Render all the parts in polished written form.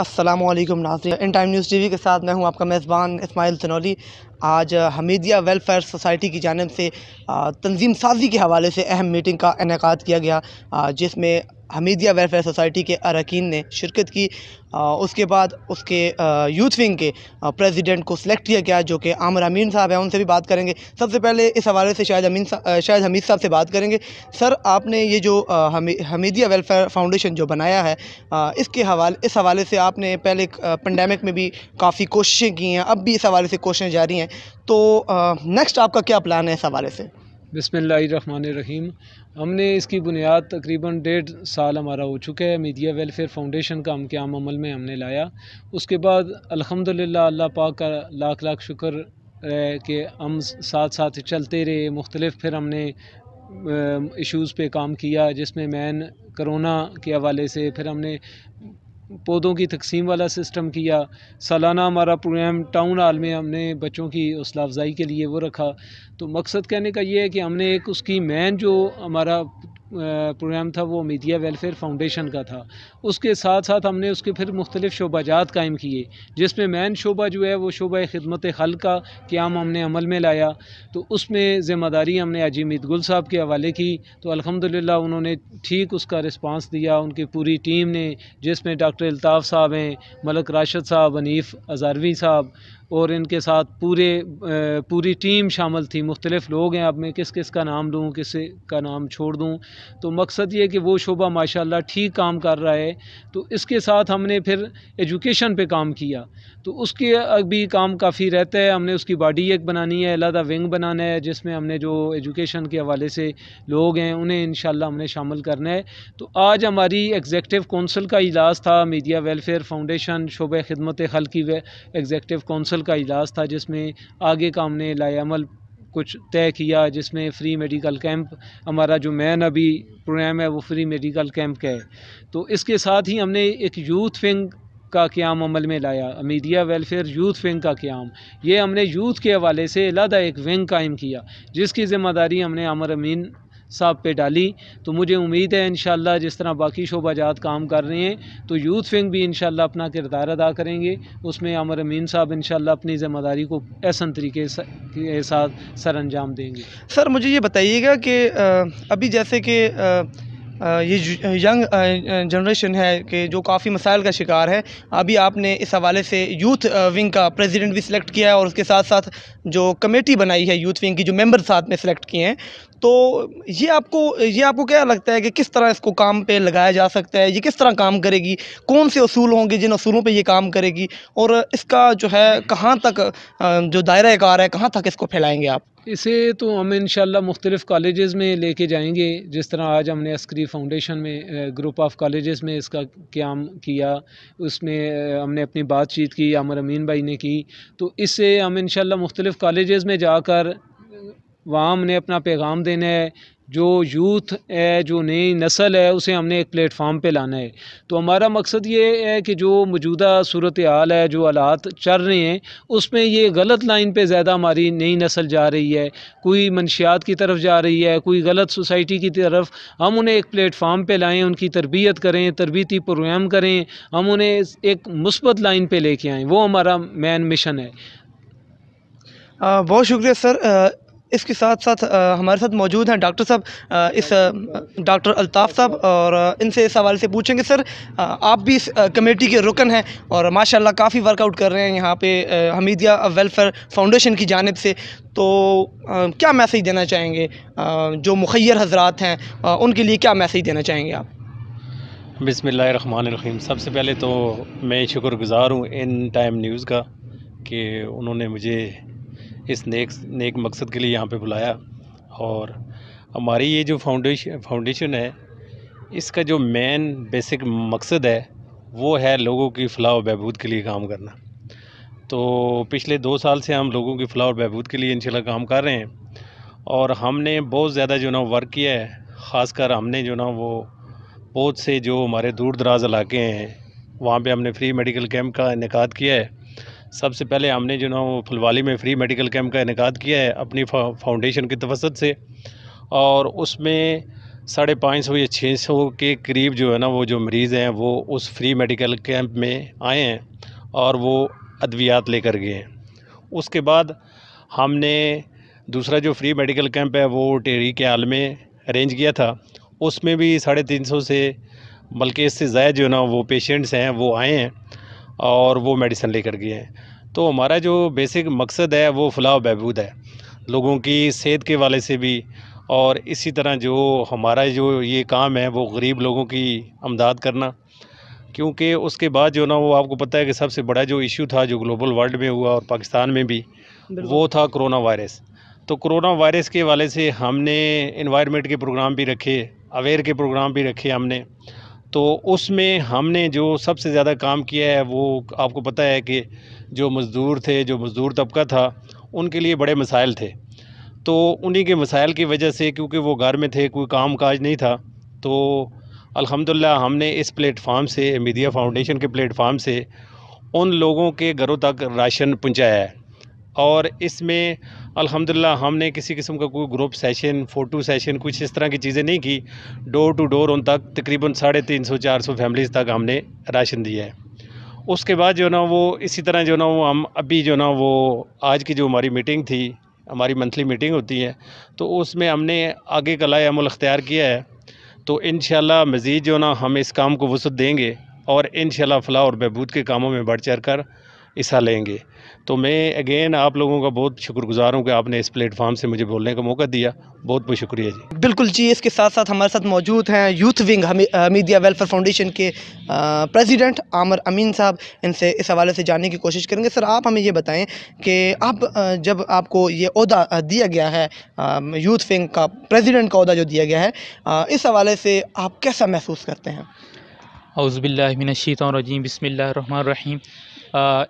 अस्सलामुअलैकुम नाज़रीन, in time news TV के साथ मैं हूं आपका मेज़बान इस्माइल तनौली। आज हमीदिया वेलफेयर सोसाइटी की जानिब से तंजीम साज़ी के हवाले से अहम मीटिंग का इनेकाद किया गया, जिसमें हमीदिया वेलफेयर सोसाइटी के अरकान ने शिरकत की। उसके बाद उसके यूथ विंग के प्रेसिडेंट को सिलेक्ट किया गया, जो कि आमिर अमीन साहब हैं। उनसे भी बात करेंगे। सबसे पहले इस हवाले से शायद हमीद साहब से बात करेंगे। सर, आपने ये जो हमीदिया वेलफेयर फाउंडेशन जो बनाया है, इस हवाले से आपने पहले पेंडेमिक में भी काफ़ी कोशिशें की हैं, अब भी इस हवाले से कोशिशें जारी हैं, तो नेक्स्ट आपका क्या प्लान है इस हवाले से? बिस्मिल्लाहिर्रहमानिर्रहीम। हमने इसकी बुनियाद तकरीबन 1.5 साल हमारा हो चुका है। मीडिया वेलफेयर फाउंडेशन का हम क़याम अमल में हमने लाया। उसके बाद अल्हम्दुलिल्लाह अल्लाह पाक का लाख लाख शुक्र है कि हम साथ साथ चलते रहे। मुख्तलिफ फिर हमने इश्यूज़ पे काम किया, जिसमें मैन करोना के हवाले से फिर हमने पौधों की तकसीम वाला सिस्टम किया। सालाना हमारा प्रोग्राम टाउन हॉल में हमने बच्चों की हौसला अफजाई के लिए वो रखा। तो मकसद कहने का ये है कि हमने एक उसकी मेन जो हमारा प्रोग्राम था वो मीडिया वेलफेयर फाउंडेशन का था। उसके साथ साथ हमने उसके फिर मुख्तलिफ शोबाजात कायम किए, जिसमें मेन शोबा जो है वो शोबा खिदमत खल्क का क़याम हमने अमल में लाया। तो उसमें ज़िम्मेदारी हमने हाजी मीत गुल साहब के हवाले की। तो अल्हम्दुलिल्लाह उन्होंने ठीक उसका रिस्पांस दिया, उनकी पूरी टीम ने, जिसमें डॉक्टर अल्ताफ़ साहब हैं, मलक राशिद साहब, हनीफ अज़ारवी साहब और इनके साथ पूरी टीम शामिल थी। मुख्तलिफ लोग हैं, अब मैं किस किस का नाम लूँ, किस का नाम छोड़ दूँ। तो मकसद ये कि वो शोबा माशाल्लाह ठीक काम कर रहा है। तो इसके साथ हमने फिर एजुकेशन पे काम किया, तो उसके अभी काम काफ़ी रहता है। हमने उसकी बॉडी एक बनानी है, अलहदा विंग बनाना है, जिसमें हमने जो एजुकेशन के हवाले से लोग हैं उन्हें इंशाल्लाह हमने शामिल करना है। तो आज हमारी एग्जेक्टिव कौंसल का इजलास था, मीडिया वेलफेयर फाउंडेशन शोबे खिदमत खल्क की एग्जेक्टिव कौंसल का इजलास था, जिसमें आगे का हमने लाए अमल कुछ तय किया, जिसमें फ्री मेडिकल कैंप हमारा जो मेन अभी प्रोग्राम है वो फ्री मेडिकल कैंप का है। तो इसके साथ ही हमने एक यूथ विंग का क़याम अमल में लाया, मीडिया वेलफेयर यूथ विंग का क़याम। ये हमने यूथ के हवाले से अलहदा एक विंग कायम किया, जिसकी ज़िम्मेदारी हमने आमिर अमीन साहब पे डाली। तो मुझे उम्मीद है इंशाल्लाह जिस तरह बाकी शोबाजात काम कर रहे हैं, तो यूथ विंग भी इंशाल्लाह अपना किरदार अदा करेंगे। उसमें आमिर अमीन साहब इंशाल्लाह अपनी ज़िम्मेदारी को एहसन तरीके के साथ सर अंजाम देंगे। सर, मुझे ये बताइएगा कि अभी जैसे कि ये यंग जनरेशन है कि जो काफ़ी मसाइल का शिकार है, अभी आपने इस हवाले से यूथ विंग का प्रेसिडेंट भी सिलेक्ट किया है, और उसके साथ साथ जो कमेटी बनाई है यूथ विंग की, जो मेंबर साथ में सिलेक्ट किए हैं, तो ये आपको क्या लगता है कि किस तरह इसको काम पे लगाया जा सकता है? ये किस तरह काम करेगी? कौन से असूल होंगे जिन असूलों पे ये काम करेगी? और इसका जो है कहाँ तक जो दायरा कार है, कहाँ तक इसको फैलाएँगे आप? इसे तो हम इंशाल्लाह मुख्तलिफ़ कॉलेजेस में लेके जाएंगे। जिस तरह आज हमने अस्करी फाउंडेशन में ग्रुप ऑफ कॉलेजेस में इसका क़याम किया, उसमें हमने अपनी बातचीत की, आमिर अमीन भाई ने की। तो इससे हम इंशाल्लाह मुख्तलिफ़ कॉलेजेस में जाकर वहाँ हमने अपना पैगाम देना है। जो यूथ है, जो नई नस्ल है, उसे हमने एक प्लेटफार्म पे लाना है। तो हमारा मकसद ये है कि जो मौजूदा सूरत हाल है, जो हालात चल रहे हैं, उसमें ये गलत लाइन पे ज़्यादा हमारी नई नस्ल जा रही है। कोई मंशियात की तरफ जा रही है, कोई गलत सोसाइटी की तरफ। हम उन्हें एक प्लेटफार्म पे लाएँ, उनकी तरबियत करें, तरबियती प्रोग्राम करें, हम उन्हें एक मुस्बत लाइन पे लेके आएँ। वो हमारा मेन मिशन है। बहुत शुक्रिया सर। इसके साथ साथ हमारे साथ मौजूद हैं डॉक्टर साहब, डॉक्टर अल्ताफ़ साहब, और इनसे इस हवाले से पूछेंगे। सर, आप भी इस कमेटी के रुकन हैं और माशाल्लाह काफ़ी वर्कआउट कर रहे हैं यहाँ पे हमीदिया वेलफेयर फाउंडेशन की जानिब से। तो क्या मैसेज देना चाहेंगे जो मुखय्यर हजरात हैं, उनके लिए क्या मैसेज देना चाहेंगे आप? बिस्मिल्लाहिर्रहमानिर्रहीम। सबसे पहले तो मैं शुक्रगुज़ार हूँ इन टाइम न्यूज़ का कि उन्होंने मुझे इस नेक मकसद के लिए यहाँ पे बुलाया। और हमारी ये जो फाउंडेशन है, इसका जो मेन बेसिक मकसद है वो है लोगों की फ़लाह और बहबूद के लिए काम करना। तो पिछले 2 साल से हम लोगों की फ़लाह और बहबूद के लिए इंशाल्लाह काम कर रहे हैं, और हमने बहुत ज़्यादा जो ना वर्क किया है। ख़ासकर हमने जो ना वो बहुत से जो हमारे दूर दराज इलाके हैं, वहाँ पे हमने फ्री मेडिकल कैंप का इनेकाद किया है। सबसे पहले हमने जो ना वो फुलवाली में फ्री मेडिकल कैंप का इनेकाद किया है अपनी फाउंडेशन की तवसत से, और उसमें 550 या 600 के करीब जो है ना वो जो मरीज़ हैं वो उस फ्री मेडिकल कैंप में आए हैं और वो अद्वियात लेकर गए हैं। उसके बाद हमने दूसरा जो फ्री मेडिकल कैंप है वो टेहरी के हाल में अरेंज किया था, उसमें भी 350 से बल्कि इससे ज़्यादा जो है ना वो पेशेंट्स हैं वो आए हैं और वो मेडिसिन लेकर गए हैं। तो हमारा जो बेसिक मकसद है वो फलाह बहबूद है, लोगों की सेहत के वाले से भी, और इसी तरह जो हमारा जो ये काम है वो गरीब लोगों की अमदाद करना। क्योंकि उसके बाद जो ना वो आपको पता है कि सबसे बड़ा जो इशू था जो ग्लोबल वर्ल्ड में हुआ और पाकिस्तान में भी, वो था कोरोना वायरस। तो कोरोना वायरस के वाले से हमने एनवायरनमेंट के प्रोग्राम भी रखे, अवेयर के प्रोग्राम भी रखे हमने। तो उसमें हमने जो सबसे ज़्यादा काम किया है वो आपको पता है कि जो मज़दूर थे, जो मज़दूर तबका था, उनके लिए बड़े मसाइल थे। तो उन्हीं के मसाइल की वजह से, क्योंकि वो घर में थे, कोई काम काज नहीं था, तो अल्हम्दुलिल्लाह हमने इस प्लेटफार्म से, मीडिया फाउंडेशन के प्लेटफार्म से उन लोगों के घरों तक राशन पहुंचाया है। और इसमें अल्हम्दुलिल्लाह हमने किसी किस्म का कोई ग्रुप सेशन, फ़ोटो सेशन, कुछ इस तरह की चीज़ें नहीं की। डोर टू डोर उन तक तकरीबन 350-400 फैमिलीज़ तक हमने राशन दिया है। उसके बाद जो ना वो इसी तरह जो ना वो हम अभी जो ना वो आज की जो हमारी मीटिंग थी, हमारी मंथली मीटिंग होती है, तो उसमें हमने आगे का लाए अमल अख्तियार किया है। तो इंशाल्लाह मज़ीद जो ना हम इस काम को वसअत देंगे और इंशाल्लाह फलाह और बहबूद के कामों में बढ़ चढ़ कर हिस्सा लेंगे। तो मैं अगेन आप लोगों का बहुत शुक्रगुज़ार हूँ कि आपने इस प्लेटफार्म से मुझे बोलने का मौका दिया। बहुत बहुत शुक्रिया जी। बिल्कुल जी, इसके साथ साथ हमारे साथ मौजूद हैं youth wing media welfare foundation के प्रेसिडेंट आमिर अमीन साहब। इनसे इस हवाले से जानने की कोशिश करेंगे। सर, आप हमें ये बताएं कि आप जब आपको ये ओहदा दिया गया है, यूथ विंग का प्रेसिडेंट का ओहदा जो दिया गया है, इस हवाले से आप कैसा महसूस करते हैं? औज़ुबिल्लाहि मिनश्शैतानिर्रजीम, बिस्मिल्लाहिर्रहमानिर्रहीम।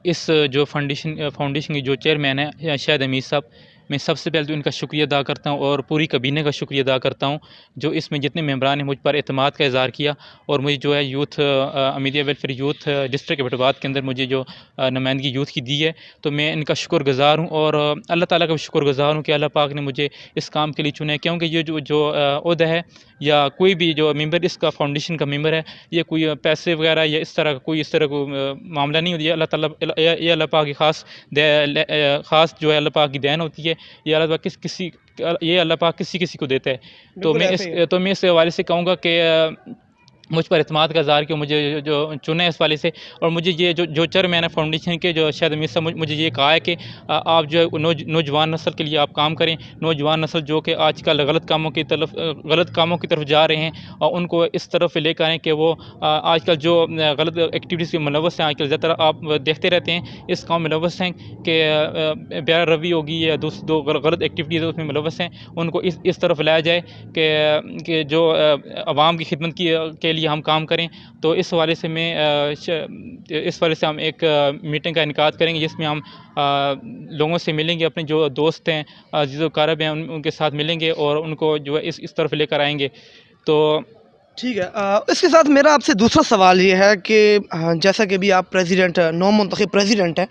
इस जो फाउंडेशन के जो चेयरमैन हैं शाहिद हमीद साहब, मैं सबसे पहले तो इनका शुक्रिया अदा करता हूँ और पूरी कबीने का शुक्रिया अदा करता हूँ जो इसमें जितने मेंबरान ने मुझ पर एतमाद का इज़हार किया और मुझे जो है youth media welfare youth district Abbottabad के अंदर मुझे जो नुमाइंदगी यूथ की दी है, तो मैं इनका शुक्रगुज़ार हूँ और अल्लाह ताला का भी शुक्रगुज़ार हूँ कि अल्लाह पाक ने मुझे इस काम के लिए चुना है। क्योंकि ये जो ओहदा है या कोई भी जो मेंबर इसका फाउंडेशन का मेंबर है, ये कोई पैसे वगैरह या इस तरह का मामला नहीं होती है। अल्लाह ताला ये अल्लाह पाक की ख़ास जो है अल्लाह पाक की देन होती है। ये अल्लाह पाक ये अल्लाह पाक किसी को देता है। तो मैं इस हवाले से कहूँगा कि मुझ पर एतमाद का इज़हार किया, मुझे जो चुने इस वाले से। और मुझे ये जो चेयरमैन है फाउंडेशन के जो शाहिद हमीद साहब, मुझे ये कहा है कि आप जो है नौजवान नस्ल के लिए आप काम करें। नौजवान नस्ल जो कि आजकल गलत कामों की तरफ जा रहे हैं और उनको इस तरफ लेकर आएँ कि वो आजकल जो गलत एक्टिविटीज़ में मुलव्वस हैं, आजकल ज़्यादातर आप देखते रहते हैं इस काम में मुलव्वस हैं कि बेरा रवि होगी या दो गलत एक्टिविटीज़ उसमें मुलव्वस हैं, उनको इस तरफ लाया जाए कि जो आवाम की खिदमत के लिए हम काम करें। तो इस हवाले से हम एक मीटिंग का इनकाद करेंगे जिसमें हम लोगों से मिलेंगे, अपने जो दोस्त हैं, अज़ीज़ व क़रीब हैं, उनके साथ मिलेंगे और उनको जो है इस तरफ लेकर आएंगे। तो ठीक है। इसके साथ मेरा आपसे दूसरा सवाल ये है कि जैसा कि अभी आप प्रेसिडेंट, नौ मुंतखब प्रेसिडेंट हैं,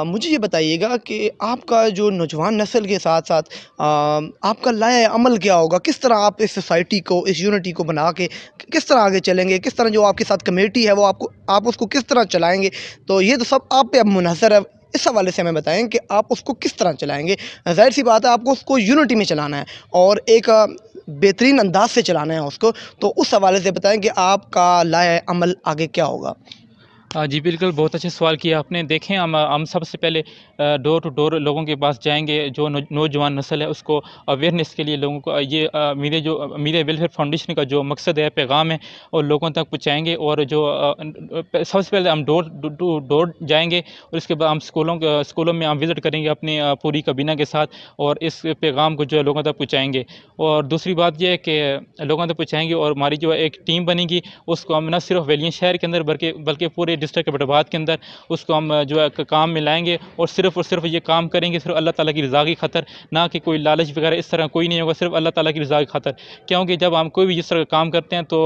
मुझे ये बताइएगा कि आपका जो नौजवान नस्ल के साथ साथ आपका लाए अमल क्या होगा? किस तरह आप इस सोसाइटी को, इस यूनिटी को बना के किस तरह आगे चलेंगे? किस तरह जो आपके साथ कमेटी है वो आप उसको किस तरह चलाएँगे? तो ये तो सब आप पे अब मुनहसर है। इस हवाले से हमें बताएं कि आप उसको किस तरह चलाएँगे। ज़ाहिर सी बात है आपको उसको यूनिटी में चलाना है और एक बेहतरीन अंदाज से चलाना है उसको। तो उस हवाले से बताएं कि आपका लाए अमल आगे क्या होगा? जी बिल्कुल, बहुत अच्छे सवाल किया आपने। देखें, हम सबसे पहले डोर टू डोर लोगों के पास जाएंगे। जो नौजवान नस्ल है उसको अवेयरनेस के लिए लोगों को ये मीडिया वेलफेयर फाउंडेशन का जो मकसद है, पैगाम है, और लोगों तक पहुँचाएँगे। और जो सबसे पहले हम डोर टू डोर जाएंगे और इसके बाद हम स्कूलों में हम विज़िट करेंगे अपनी पूरी कबीना के साथ और इस पैगाम को जो है लोगों तक पहुँचाएँगे। और दूसरी बात यह है कि लोगों तक पहुँचाएँगे और हमारी जो एक टीम बनेगी उसको हम न सिर्फ वेलियाँ शहर के अंदर बल्कि पूरे डिस्ट्रिक्ट एबटाबाद के अंदर उसको हम जो है काम में लाएंगे और सिर्फ ये काम करेंगे सिर्फ अल्लाह ताला की रज़ा की खातर, ना कि कोई लालच वगैरह इस तरह कोई नहीं होगा, सिर्फ अल्लाह ताला की रज़ा की खातर। क्योंकि जब हम कोई भी इस तरह का काम करते हैं तो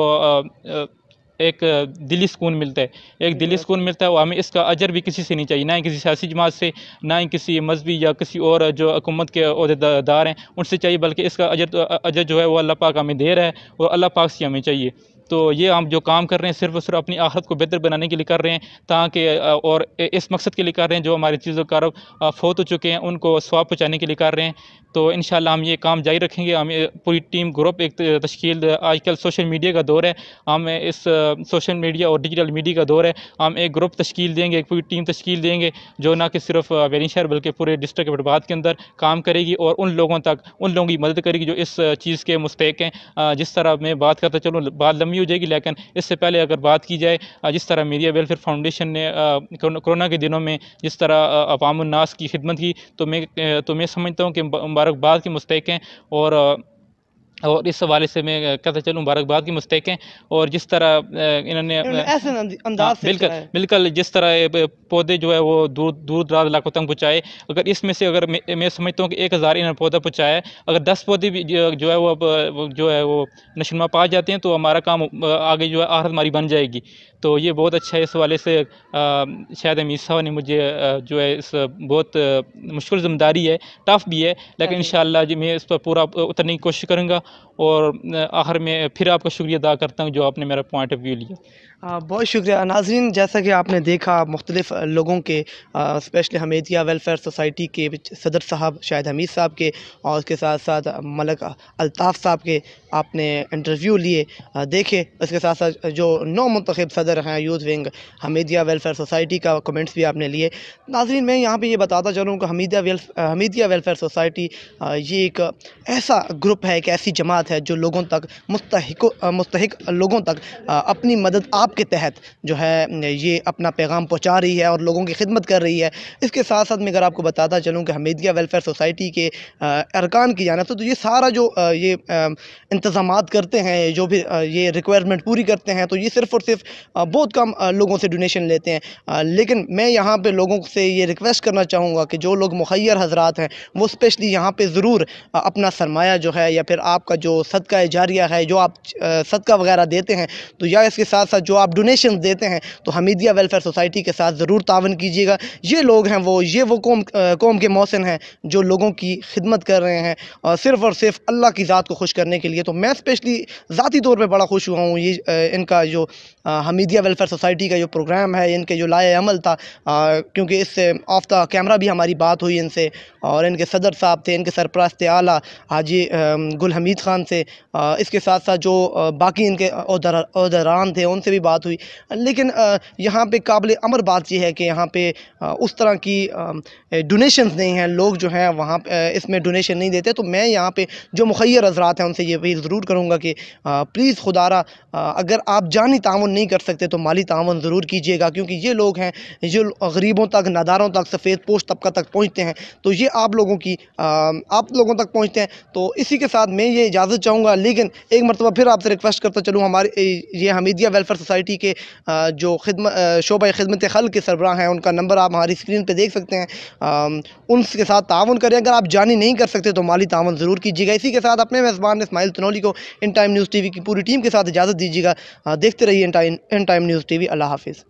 एक दिली सुकून मिलता है, एक दिली सुकून मिलता है। और हमें इसका अजर भी किसी से नहीं चाहिए, ना ही किसी सियासी जमात से, ना ही किसी मजहबी या किसी और जो हुकूमत के ओहदेदार हैं उनसे चाहिए, बल्कि इसका अजर जो है वो अल्लाह पाक हमें दे रहा है और अल्लाह पाक से हमें चाहिए। तो ये हम जो काम कर रहे हैं सिर्फ़ और सिर्फ अपनी आखिरत को बेहतर बनाने के लिए कर रहे हैं, ताकि और इस मकसद के लिए कर रहे हैं, जो हमारे चीज़ों फ़ौत हो चुके हैं उनको सवाब पहुँचाने के लिए कर रहे हैं। तो इंशाअल्लाह हम ये काम जारी रखेंगे। हम पूरी टीम ग्रुप एक तश्कील, आजकल सोशल मीडिया का दौर है, हम इस सोशल मीडिया और डिजिटल मीडिया का दौर है, हम एक ग्रुप तश्कील देंगे, एक पूरी टीम तश्कील देंगे जो ना कि सिर्फ वेलिंग शहर बल्कि पूरे डिस्ट्रिक्ट एबटाबाद के अंदर काम करेगी और उन लोगों की मदद करेगी जो इस चीज़ के मुस्तहिक हैं। जिस तरह मैं बात करता चलूँ, बात लंबी हो जाएगी, लेकिन इससे पहले अगर बात की जाए, जिस तरह मीडिया वेलफेयर फाउंडेशन ने कोरोना के दिनों में जिस तरह अवामुन नास की खिदमत की, तो मैं समझता हूँ कि मुबारकबाद के मुस्तहिक हैं। और इस हवाले से मैं कहता चलूँ मुबारकबाद की मुस्तहिक हैं। और जिस तरह इन्होंने ऐसे अंदाज से बिल्कुल बिल्कुल जिस तरह पौधे जो है वो दूर दराज इलाकों तक पहुँचाए, अगर इसमें से अगर मैं समझता हूँ कि 1000 इन्होंने पौधा पहुँचाया है, अगर 10 पौधे भी जो है वो जो है वो नशोनुमा पा जाते हैं तो हमारा काम आगे जो है आखिरत हमारी बन जाएगी। तो ये बहुत अच्छा है। इस हवाले से शायद हमीद साहब ने मुझे जो है इस बहुत मुश्किल ज़िम्मेदारी है, टफ़ भी है, लेकिन इंशाअल्लाह जी मैं इस पर पूरा उतरने की कोशिश करूँगा। और आखिर में फिर आपका शुक्रिया अदा करता हूँ जो आपने मेरा पॉइंट ऑफ व्यू लिया। बहुत शुक्रिया नाज़रीन। जैसा कि आपने देखा मुख्तलिफ़ लोगों के, स्पेशली हमीदिया वेलफेयर सोसाइटी के सदर साहब शाहिद हमीद साहब के और उसके साथ साथ मलक अल्ताफ़ साहब के आपने इंटरव्यू लिए, देखे। उसके साथ साथ जो नौ मुंतखब सदर हैं youth wing Hamidia welfare society का कमेंट्स भी आपने लिए। नाज़रीन मैं यहाँ पे ये बताता चलूँ कि हमीदिया वेलफेयर सोसाइटी ये एक ऐसा ग्रुप है, एक ऐसी जमात है जो लोगों तक मुस्तहिक लोगों तक अपनी मदद आपके तहत जो है ये अपना पैगाम पहुंचा रही है और लोगों की खिदमत कर रही है। इसके साथ साथ मैं अगर आपको बताता चलूँ कि हमीदिया वेलफेयर सोसाइटी के अरकान की जानिब से तो ये सारा जो ये इंतज़ामात करते हैं, जो भी ये रिक्वायरमेंट पूरी करते हैं, तो ये सिर्फ़ और सिर्फ बहुत कम लोगों से डोनेशन लेते हैं। लेकिन मैं यहाँ पे लोगों से ये रिक्वेस्ट करना चाहूँगा कि जो लोग मुखय्यर हज़रात हैं वो स्पेशली यहाँ पे ज़रूर अपना सरमाया जो है या फिर आपका जो सदका जारिया है, जो आप सदका वगैरह देते हैं, तो या इसके साथ साथ जो आप डोनेशन देते हैं तो हमीदिया वेलफेयर सोसाइटी के साथ ज़रूर तावन कीजिएगा। ये लोग हैं वो कौम के मोहसिन हैं जो लोगों की खिदमत कर रहे हैं और सिर्फ़ अल्लाह की ज़ात को खुश करने के लिए। तो मैं स्पेशली ज़ाती तौर पे बड़ा खुश हुआ हूँ ये इनका जो हमीदिया वेलफेयर सोसाइटी का जो प्रोग्राम है, इनके जो लाए अमल था, क्योंकि इससे ऑफ द कैमरा भी हमारी बात हुई इनसे और इनके सदर साहब थे, इनके सरपरस्त आला हाजी गुल हमीद ख़ान से, इसके साथ साथ जो बाकी इनके ओहदेदारान थे उनसे भी बात हुई। लेकिन यहाँ पे काबिल अमर बात यह है कि यहाँ पे उस तरह की डोनेशंस नहीं हैं, लोग जो हैं वहाँ इसमें डोनेशन नहीं देते। तो मैं यहाँ पे जो मुखय्यर हज़रात हैं उनसे ये भी ज़रूर करूँगा कि प्लीज़ खुदारा अगर आप जानी ताउन नहीं कर सकते तो माली ताउन ज़रूर कीजिएगा, क्योंकि ये लोग हैं जो गरीबों तक, नादारों तक, सफ़ेद पोश तबका तक पहुँचते हैं, तो ये आप लोगों तक पहुँचते हैं। तो इसी के साथ मैं ये इजाज़त चाहूँगा। लेकिन एक मरतबा फिर आपसे रिक्वेस्ट करता चलूँ, हमारे ये हमीदिया वेलफेयर सोसाइटी के जो शोबा खिदमत खल्क़ के सरबराह हैं उनका नंबर आप हमारी स्क्रीन पे देख सकते हैं। उनके साथ ताउन करें। अगर आप जानी नहीं कर सकते तो माली ताउन ज़रूर कीजिएगा। इसी के साथ अपने मेज़बान इस्माइल तनोली को इन टाइम न्यूज़ टीवी की पूरी टीम के साथ इजाज़त दीजिएगा। देखते रहिए इन टाइम न्यूज़ टीवी। अल्लाह हाफ़िज़।